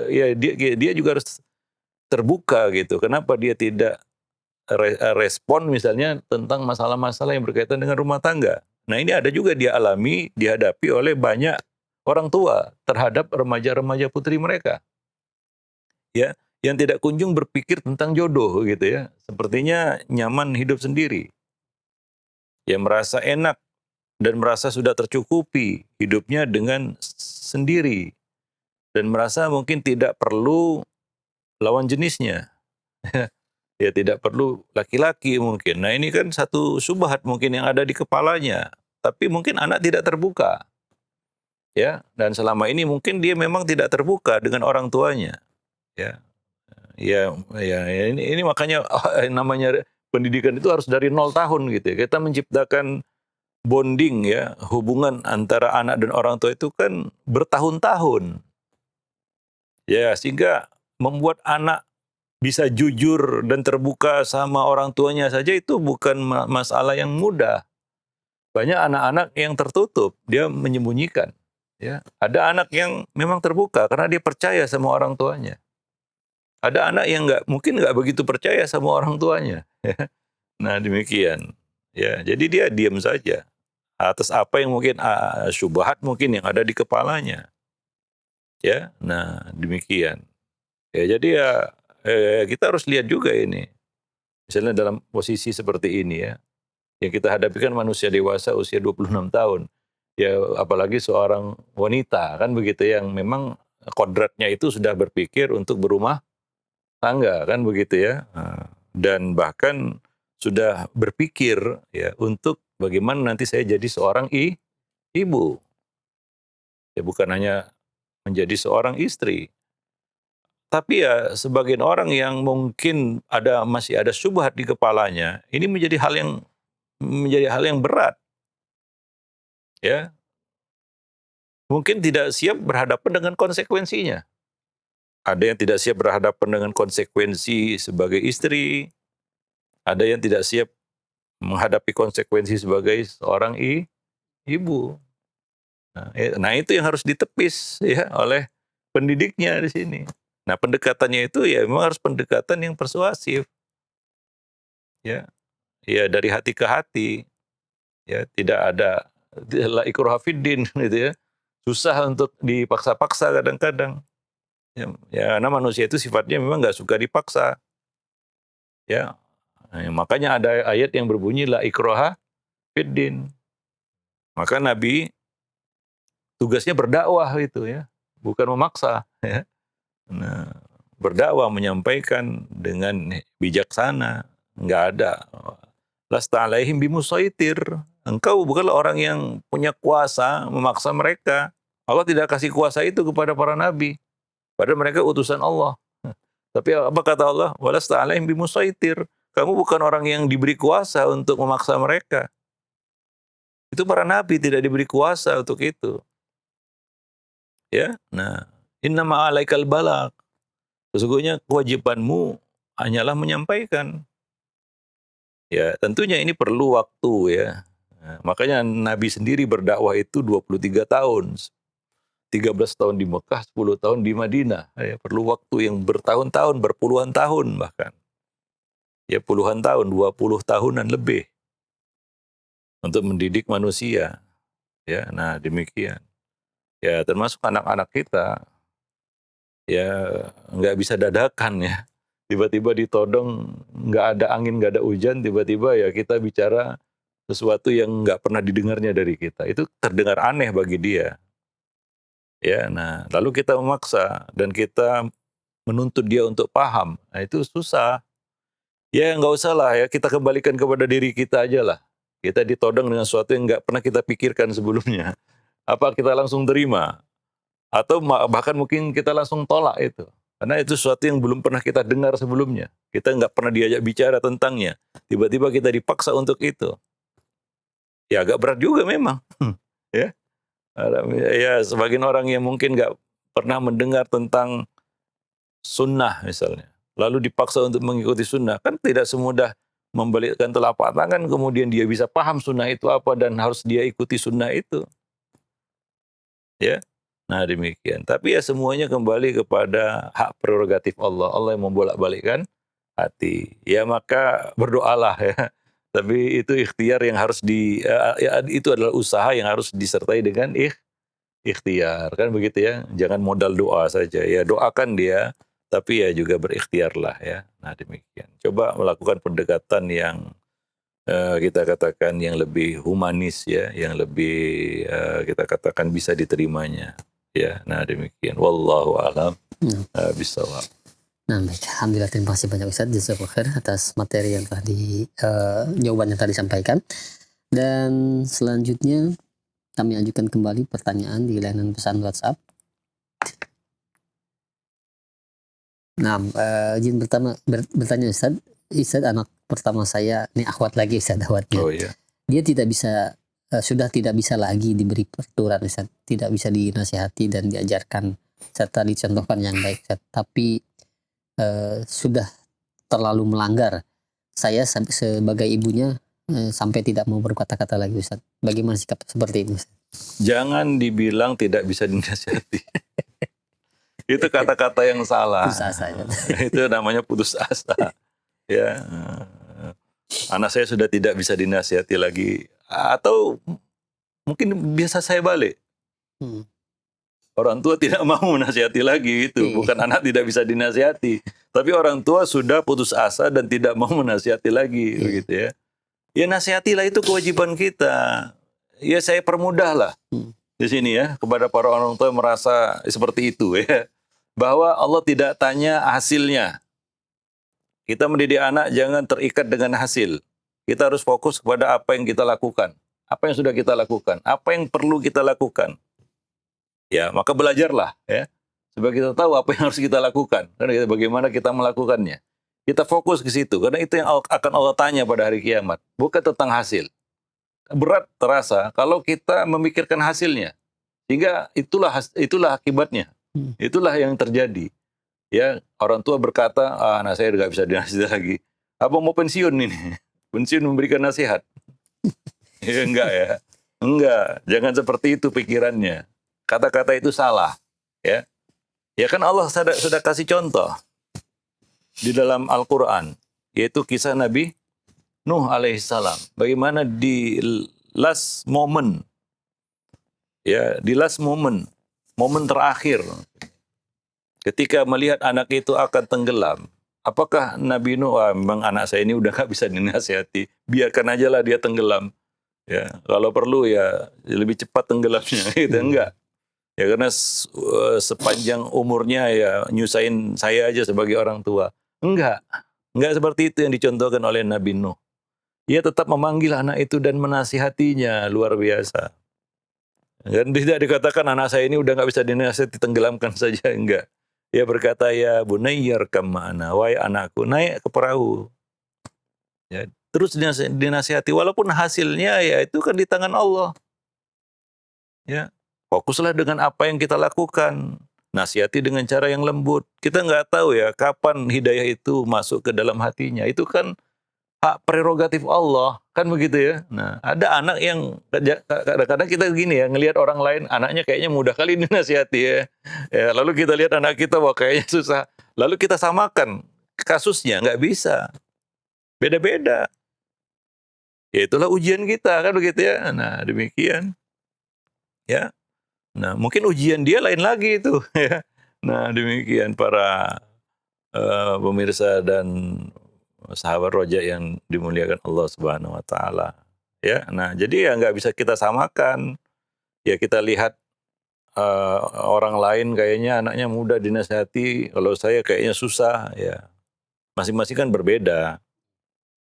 ya dia juga harus terbuka gitu. Kenapa dia tidak respon misalnya tentang masalah-masalah yang berkaitan dengan rumah tangga. Nah, ini ada juga dia alami, dihadapi oleh banyak orang tua terhadap remaja-remaja putri mereka. Ya, yang tidak kunjung berpikir tentang jodoh gitu ya. Sepertinya nyaman hidup sendiri. Ya merasa enak dan merasa sudah tercukupi hidupnya dengan sendiri dan merasa mungkin tidak perlu lawan jenisnya. Ya tidak perlu laki-laki mungkin. Nah, ini kan satu syubhat mungkin yang ada di kepalanya. Tapi mungkin anak tidak terbuka. Ya, dan selama ini mungkin dia memang tidak terbuka dengan orang tuanya. Ya, ini makanya namanya pendidikan itu harus dari 0 tahun gitu ya. Kita menciptakan bonding ya, hubungan antara anak dan orang tua itu kan bertahun-tahun. Ya, sehingga membuat anak bisa jujur dan terbuka sama orang tuanya saja itu bukan masalah yang mudah. Banyak anak-anak yang tertutup, dia menyembunyikan. Ya, ada anak yang memang terbuka karena dia percaya sama orang tuanya. Ada anak yang mungkin nggak begitu percaya sama orang tuanya. Nah demikian. Ya, jadi dia diam saja atas apa yang mungkin syubhat mungkin yang ada di kepalanya. Ya, nah demikian. Ya, jadi ya kita harus lihat juga ini. Misalnya dalam posisi seperti ini ya, yang kita hadapi kan manusia dewasa usia 26 tahun. Ya, apalagi seorang wanita kan begitu yang memang kodratnya itu sudah berpikir untuk berumah tangga kan begitu ya. Dan bahkan sudah berpikir ya untuk bagaimana nanti saya jadi seorang ibu. Ya bukan hanya menjadi seorang istri. Tapi ya sebagian orang yang mungkin masih ada syubhat di kepalanya, ini menjadi hal yang berat. Ya, mungkin tidak siap berhadapan dengan konsekuensinya. Ada yang tidak siap berhadapan dengan konsekuensi sebagai istri, ada yang tidak siap menghadapi konsekuensi sebagai seorang ibu. Nah, itu yang harus ditepis ya oleh pendidiknya di sini. Nah, pendekatannya itu ya memang harus pendekatan yang persuasif. Ya, ya dari hati ke hati. Ya, tidak ada la ikraha fiddin gitu ya. Susah untuk dipaksa-paksa kadang-kadang. Ya, karena manusia itu sifatnya memang nggak suka dipaksa. Ya, nah, makanya ada ayat yang berbunyi la ikraha fiddin. Maka Nabi tugasnya berdakwah itu ya, bukan memaksa ya. Nah, berdakwah menyampaikan dengan bijaksana, nggak ada lasta alaihim bimusaitir. Engkau bukanlah orang yang punya kuasa memaksa mereka. Allah tidak kasih kuasa itu kepada para nabi, padahal mereka utusan Allah. Tapi apa kata Allah? Walasta alaihim bimusaitir. Kamu bukan orang yang diberi kuasa untuk memaksa mereka. Itu para nabi tidak diberi kuasa untuk itu. Ya, nah, innama alaikal balagh. Sesungguhnya kewajibanmu hanyalah menyampaikan. Ya, tentunya ini perlu waktu ya. Nah, makanya Nabi sendiri berdakwah itu 23 tahun. 13 tahun di Mekah, 10 tahun di Madinah. Ya, perlu waktu yang bertahun-tahun, berpuluhan tahun bahkan. Ya, puluhan tahun, 20 tahunan lebih untuk mendidik manusia. Ya, nah demikian. Ya, termasuk anak-anak kita ya nggak bisa dadakan ya. Tiba-tiba ditodong, nggak ada angin, nggak ada hujan, tiba-tiba ya kita bicara sesuatu yang nggak pernah didengarnya dari kita. Itu terdengar aneh bagi dia. Ya, nah lalu kita memaksa dan kita menuntut dia untuk paham. Nah itu susah. Ya nggak usah lah ya, kita kembalikan kepada diri kita aja lah. Kita ditodong dengan sesuatu yang nggak pernah kita pikirkan sebelumnya. Apa kita langsung terima? Atau bahkan mungkin kita langsung tolak itu. Karena itu sesuatu yang belum pernah kita dengar sebelumnya. Kita nggak pernah diajak bicara tentangnya. Tiba-tiba kita dipaksa untuk itu. Ya agak berat juga memang. Ya, ya sebagian orang yang mungkin nggak pernah mendengar tentang sunnah misalnya. Lalu dipaksa untuk mengikuti sunnah. Kan tidak semudah membalikkan telapak tangan kemudian dia bisa paham sunnah itu apa dan harus dia ikuti sunnah itu. Ya, nah demikian. Tapi ya semuanya kembali kepada hak prerogatif Allah. Allah yang membolak-balikkan hati. Ya maka berdoalah ya. Tapi itu ikhtiar yang harus ya, itu adalah usaha yang harus disertai dengan ikhtiar, kan begitu ya. Jangan modal doa saja. Ya doakan dia, tapi ya juga berikhtiarlah ya. Nah demikian. Coba melakukan pendekatan yang kita katakan yang lebih humanis ya, yang lebih kita katakan bisa diterimanya. Ya, nah demikian. Wallahu a'lam bishawab. Nah, baik. Alhamdulillah, terima kasih banyak Ustaz. Jazakallahu khair atas materi yang tadi, jawaban yang tadi disampaikan. Dan selanjutnya kami ajukan kembali pertanyaan di layanan pesan WhatsApp. Nah, izin bertanya Ustaz. Ustaz, anak pertama saya, ini akhwat lagi Ustaz, akhwatnya. Oh iya. Dia tidak bisa, sudah tidak bisa lagi diberi peraturan Ustaz. Tidak bisa dinasihati dan diajarkan serta dicontohkan yang baik Ustaz. Tapi sudah terlalu melanggar. Saya sebagai ibunya sampai tidak mau berkata-kata lagi Ustaz. Bagaimana sikap seperti itu Ustaz? Jangan dibilang tidak bisa dinasihati. Itu kata-kata yang salah. Putus asa ya. Itu namanya putus asa. Ya, anak saya sudah tidak bisa dinasihati lagi. Atau mungkin biasa saya balik. Orang tua tidak mau menasihati lagi itu. Bukan anak tidak bisa dinasihati. Tapi orang tua sudah putus asa dan tidak mau menasihati lagi. Begitu ya. Ya nasihatilah, itu kewajiban kita. Ya saya permudahlah di sini ya. Kepada para orang tua yang merasa seperti itu ya. Bahwa Allah tidak tanya hasilnya. Kita mendidik anak jangan terikat dengan hasil. Kita harus fokus kepada apa yang kita lakukan. Apa yang sudah kita lakukan. Apa yang perlu kita lakukan. Ya, maka belajarlah ya. Supaya kita tahu apa yang harus kita lakukan. Dan bagaimana kita melakukannya. Kita fokus ke situ. Karena itu yang akan Allah tanya pada hari kiamat. Bukan tentang hasil. Berat terasa kalau kita memikirkan hasilnya. Sehingga itulah akibatnya. Itulah yang terjadi. Ya, orang tua berkata, anak saya nggak bisa dinasihati lagi. Apa mau pensiun ini? Pensiun memberikan nasihat? Ya enggak ya. Enggak, jangan seperti itu pikirannya. Kata-kata itu salah. Ya, ya kan Allah sudah kasih contoh di dalam Al-Quran. Yaitu kisah Nabi Nuh alaihissalam. Bagaimana di last moment. Ya, di last moment. Momen terakhir. Ketika melihat anak itu akan tenggelam, apakah Nabi Nuh, memang anak saya ini udah nggak bisa dinasihati, biarkan aja lah dia tenggelam. Ya, kalau perlu ya lebih cepat tenggelamnya, gitu enggak? Ya karena sepanjang umurnya ya nyusahin saya aja sebagai orang tua. Enggak seperti itu yang dicontohkan oleh Nabi Nuh. Ia tetap memanggil anak itu dan menasihatinya luar biasa. Dan tidak dikatakan anak saya ini udah nggak bisa dinasihati, tenggelamkan saja, enggak. Dia berkata, ya bunayyar kam ma'ana, wahai anakku, naik ke perahu. Ya, terus dinasihati, walaupun hasilnya ya itu kan di tangan Allah. Ya, fokuslah dengan apa yang kita lakukan. Nasihati dengan cara yang lembut. Kita nggak tahu ya kapan hidayah itu masuk ke dalam hatinya. Itu kan hak prerogatif Allah, kan begitu ya. Nah, ada anak yang kadang-kadang kita gini ya, ngelihat orang lain, anaknya kayaknya mudah kali dinasihati ya. Ya, lalu kita lihat anak kita, wah kayaknya susah. Lalu kita samakan kasusnya, nggak bisa. Beda-beda. Ya itulah ujian kita, kan begitu ya. Nah, demikian. Ya. Nah, mungkin ujian dia lain lagi itu ya. Nah, demikian para pemirsa dan sahabat roja yang dimuliakan Allah Subhanahu wa taala. Ya, nah jadi ya nggak bisa kita samakan. Ya kita lihat orang lain kayaknya anaknya mudah dinasihati, kalau saya kayaknya susah ya. Masing-masing kan berbeda.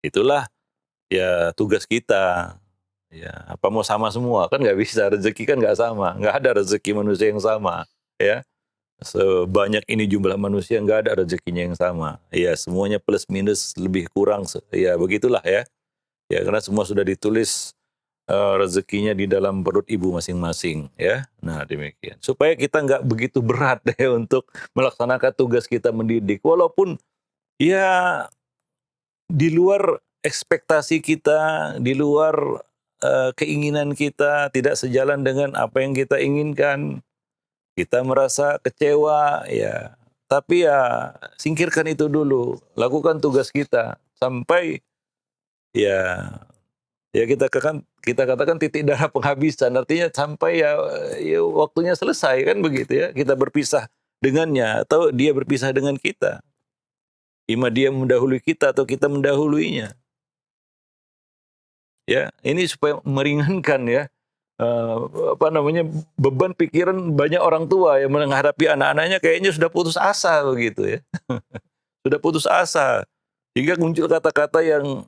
Itulah ya tugas kita. Ya, apa mau sama semua? Kan nggak bisa, rezeki kan nggak sama. Nggak ada rezeki manusia yang sama. Ya. Sebanyak ini jumlah manusia, nggak ada rezekinya yang sama. Ya semuanya plus minus lebih kurang. Ya begitulah ya. Ya karena semua sudah ditulis rezekinya di dalam perut ibu masing-masing. Ya. Nah demikian. Supaya kita nggak begitu berat ya untuk melaksanakan tugas kita mendidik. Walaupun ya di luar ekspektasi kita, di luar keinginan kita, tidak sejalan dengan apa yang kita inginkan. Kita merasa kecewa, ya. Tapi ya singkirkan itu dulu. Lakukan tugas kita sampai ya Ya kita katakan titik darah penghabisan, artinya sampai ya waktunya selesai kan begitu ya. Kita berpisah dengannya atau dia berpisah dengan kita. Ima dia mendahului kita atau kita mendahuluinya. Ya, ini supaya meringankan ya beban pikiran banyak orang tua yang menghadapi anak-anaknya kayaknya sudah putus asa begitu ya. Sudah putus asa. Hingga muncul kata-kata yang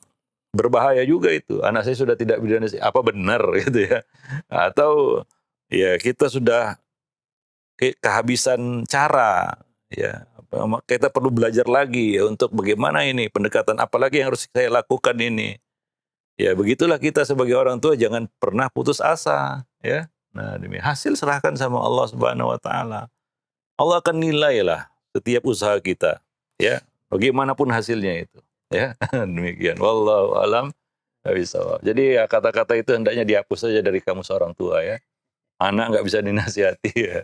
berbahaya juga itu. Anak saya sudah tidak berdana, apa benar gitu ya. Atau ya kita sudah kehabisan cara ya. Kita perlu belajar lagi ya untuk bagaimana ini pendekatan apalagi yang harus saya lakukan ini. Ya begitulah kita sebagai orang tua jangan pernah putus asa ya. Nah, demi hasil serahkan sama Allah Subhanahu wa taala. Allah akan nilai lah setiap usaha kita ya. Bagaimanapun hasilnya itu ya. Demikian. Wallahu alam bishawab. Jadi ya kata-kata itu hendaknya dihapus saja dari kamu seorang tua ya. Anak nggak bisa dinasihati ya.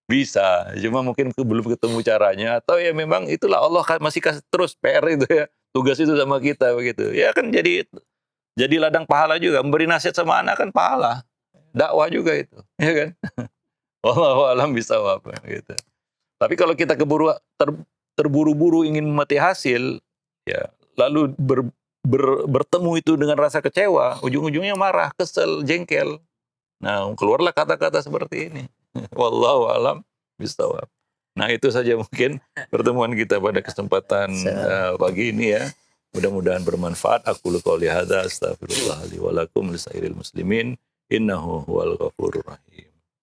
Bisa, cuma mungkin belum ketemu caranya atau ya memang itulah Allah masih kasih terus PR itu ya. Tugas itu sama kita begitu. Ya kan jadi ladang pahala juga. Memberi nasihat sama anak kan pahala. Dakwah juga itu, ya kan? Wallahu alam bishawab gitu. Tapi kalau kita terburu-buru ingin memati hasil, ya lalu bertemu itu dengan rasa kecewa, ujung-ujungnya marah, kesel, jengkel. Nah, keluarlah kata-kata seperti ini. Wallahu alam bishawab. Nah, itu saja mungkin pertemuan kita pada kesempatan pagi ini ya. Mudah-mudahan bermanfaat. Aku qouli hadza astaghfirullah li wa lakum lisairil muslimin innahu huwal ghafurur rahim.